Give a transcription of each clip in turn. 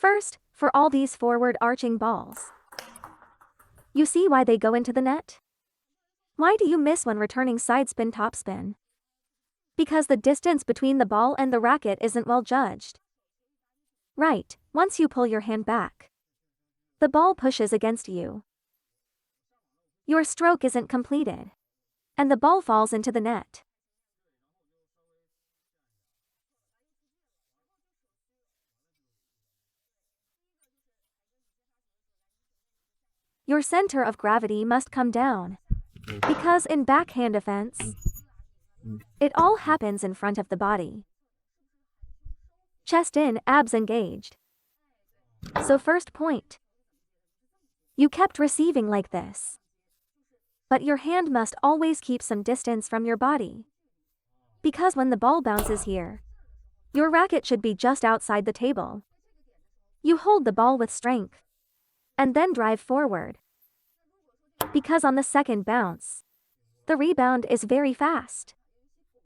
First, for all these forward arching balls. You see why they go into the net? Why do you miss when returning side spin topspin? Because the distance between the ball and the racket isn't well judged. Right, once you pull your hand back, the ball pushes against you. Your stroke isn't completed, and the ball falls into the net. Your center of gravity must come down, because in backhand defense, it all happens in front of the body. Chest in, abs engaged. So first point. You kept receiving like this. But your hand must always keep some distance from your body. Because when the ball bounces here, your racket should be just outside the table. You hold the ball with strength, and then drive forward. Because on the second bounce, the rebound is very fast.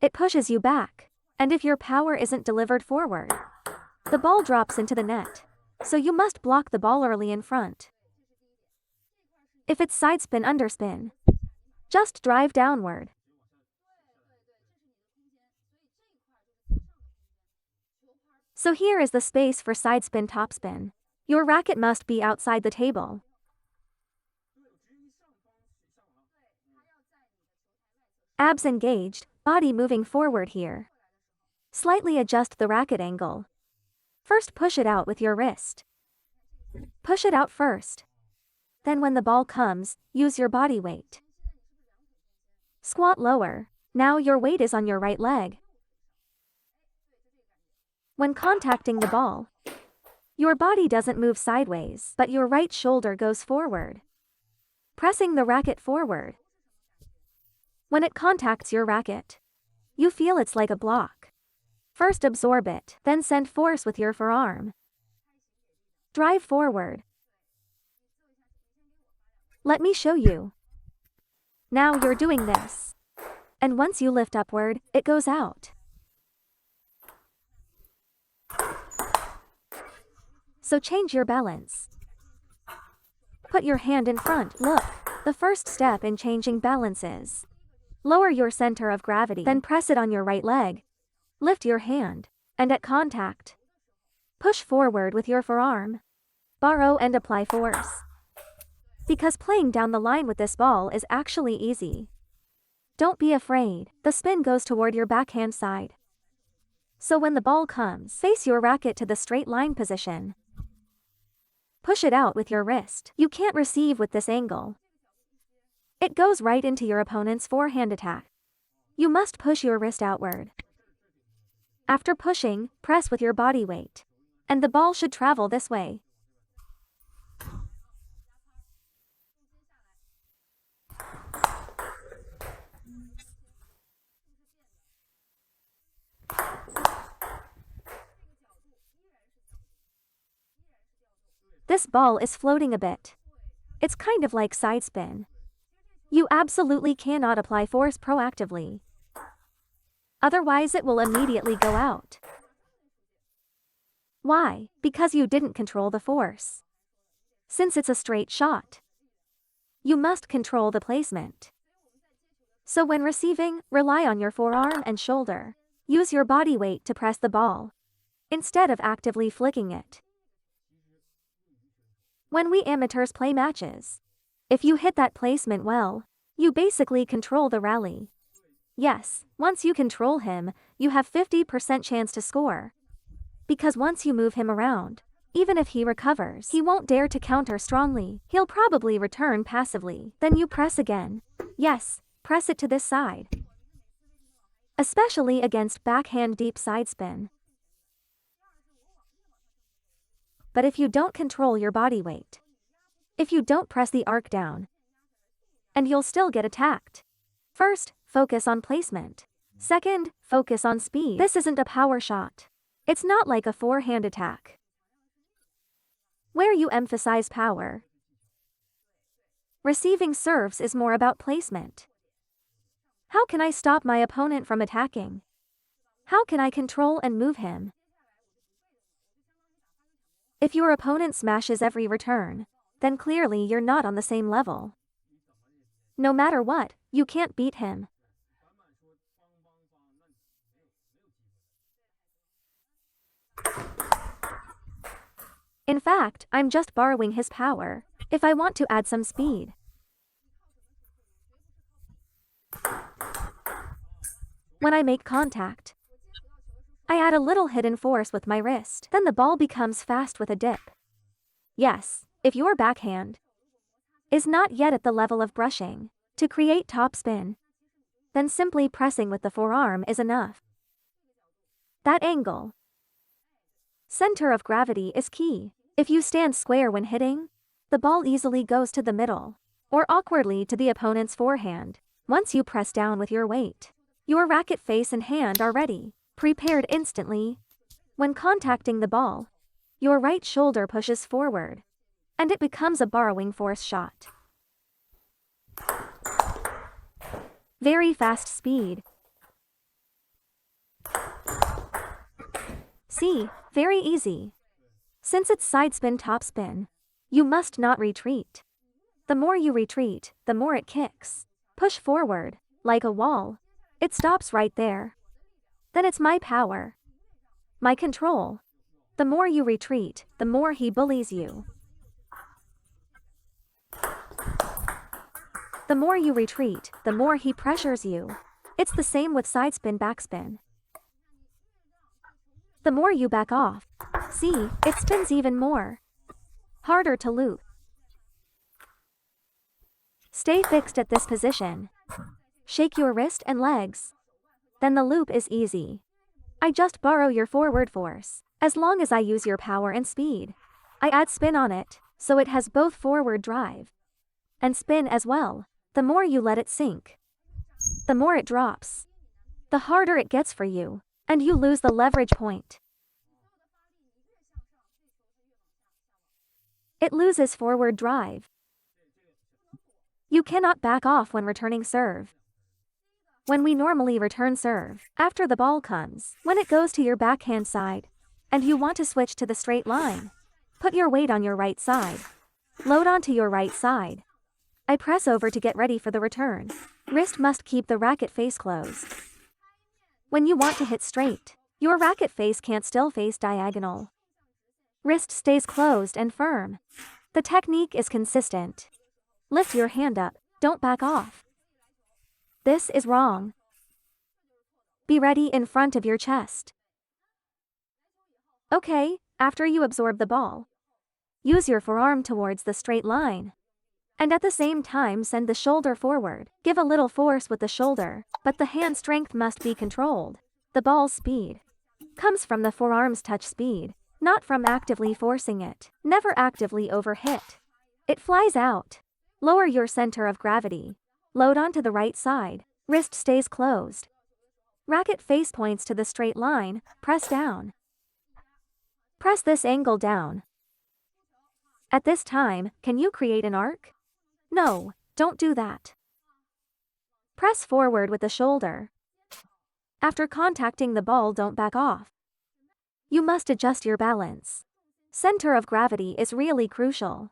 It pushes you back, and if your power isn't delivered forward, the ball drops into the net, so you must block the ball early in front. If it's side spin underspin, just drive downward. So here is the space for side spin topspin. Your racket must be outside the table. Abs engaged, body moving forward here. Slightly adjust the racket angle. First push it out with your wrist. Push it out first. Then when the ball comes, use your body weight. Squat lower. Now your weight is on your right leg. When contacting the ball, your body doesn't move sideways, but your right shoulder goes forward, pressing the racket forward. When it contacts your racket, you feel it's like a block. First absorb it, then send force with your forearm. Drive forward. Let me show you. Now you're doing this. And once you lift upward, it goes out. So change your balance. Put your hand in front. Look, the first step in changing balance is lower your center of gravity, then press it on your right leg. Lift your hand, and at contact, push forward with your forearm. Borrow and apply force. Because playing down the line with this ball is actually easy. Don't be afraid, the spin goes toward your backhand side. So when the ball comes, face your racket to the straight line position. Push it out with your wrist. You can't receive with this angle. It goes right into your opponent's forehand attack. You must push your wrist outward. After pushing, press with your body weight. And the ball should travel this way. This ball is floating a bit. It's kind of like side spin. You absolutely cannot apply force proactively. Otherwise it will immediately go out. Why? Because you didn't control the force. Since it's a straight shot, you must control the placement. So when receiving, rely on your forearm and shoulder. Use your body weight to press the ball, instead of actively flicking it. When we amateurs play matches, if you hit that placement well, you basically control the rally. Yes, once you control him, you have 50% chance to score. Because once you move him around, even if he recovers, he won't dare to counter strongly. He'll probably return passively. Then you press again. Yes, press it to this side. Especially against backhand deep side spin. But if you don't control your body weight, if you don't press the arc down, and you'll still get attacked. First, focus on placement. Second, focus on speed. This isn't a power shot. It's not like a forehand attack, where you emphasize power. Receiving serves is more about placement. How can I stop my opponent from attacking? How can I control and move him? If your opponent smashes every return, then clearly you're not on the same level. No matter what, you can't beat him. In fact, I'm just borrowing his power, if I want to add some speed. When I make contact, I add a little hidden force with my wrist, then the ball becomes fast with a dip. Yes, if your backhand is not yet at the level of brushing to create topspin, then simply pressing with the forearm is enough. That angle, center of gravity, is key. If you stand square when hitting, the ball easily goes to the middle, or awkwardly to the opponent's forehand. Once you press down with your weight, your racket face and hand are ready, prepared instantly. When contacting the ball, your right shoulder pushes forward, and it becomes a borrowing force shot. Very fast speed. See, very easy. Since it's sidespin topspin, you must not retreat. The more you retreat, the more it kicks. Push forward, like a wall. It stops right there. Then it's my power. My control. The more you retreat, the more he bullies you. The more you retreat, the more he pressures you. It's the same with sidespin backspin. The more you back off, see, it spins even more. Harder to loop. Stay fixed at this position. Shake your wrist and legs. Then the loop is easy. I just borrow your forward force. As long as I use your power and speed, I add spin on it, so it has both forward drive and spin as well. The more you let it sink, the more it drops. The harder it gets for you, and you lose the leverage point. It loses forward drive. You cannot back off when returning serve. When we normally return serve, after the ball comes, when it goes to your backhand side, and you want to switch to the straight line, put your weight on your right side. Load onto your right side. I press over to get ready for the return. Wrist must keep the racket face closed. When you want to hit straight, your racket face can't still face diagonal. Wrist stays closed and firm. The technique is consistent. Lift your hand up, don't back off. This is wrong. Be ready in front of your chest. Okay, after you absorb the ball, use your forearm towards the straight line. And at the same time send the shoulder forward. Give a little force with the shoulder, but the hand strength must be controlled. The ball's speed comes from the forearm's touch speed, not from actively forcing it. Never actively overhit. It flies out. Lower your center of gravity. Load onto the right side. Wrist stays closed. Racket face points to the straight line. Press down. Press this angle down. At this time, can you create an arc? No, don't do that. Press forward with the shoulder. After contacting the ball, don't back off. You must adjust your balance. Center of gravity is really crucial.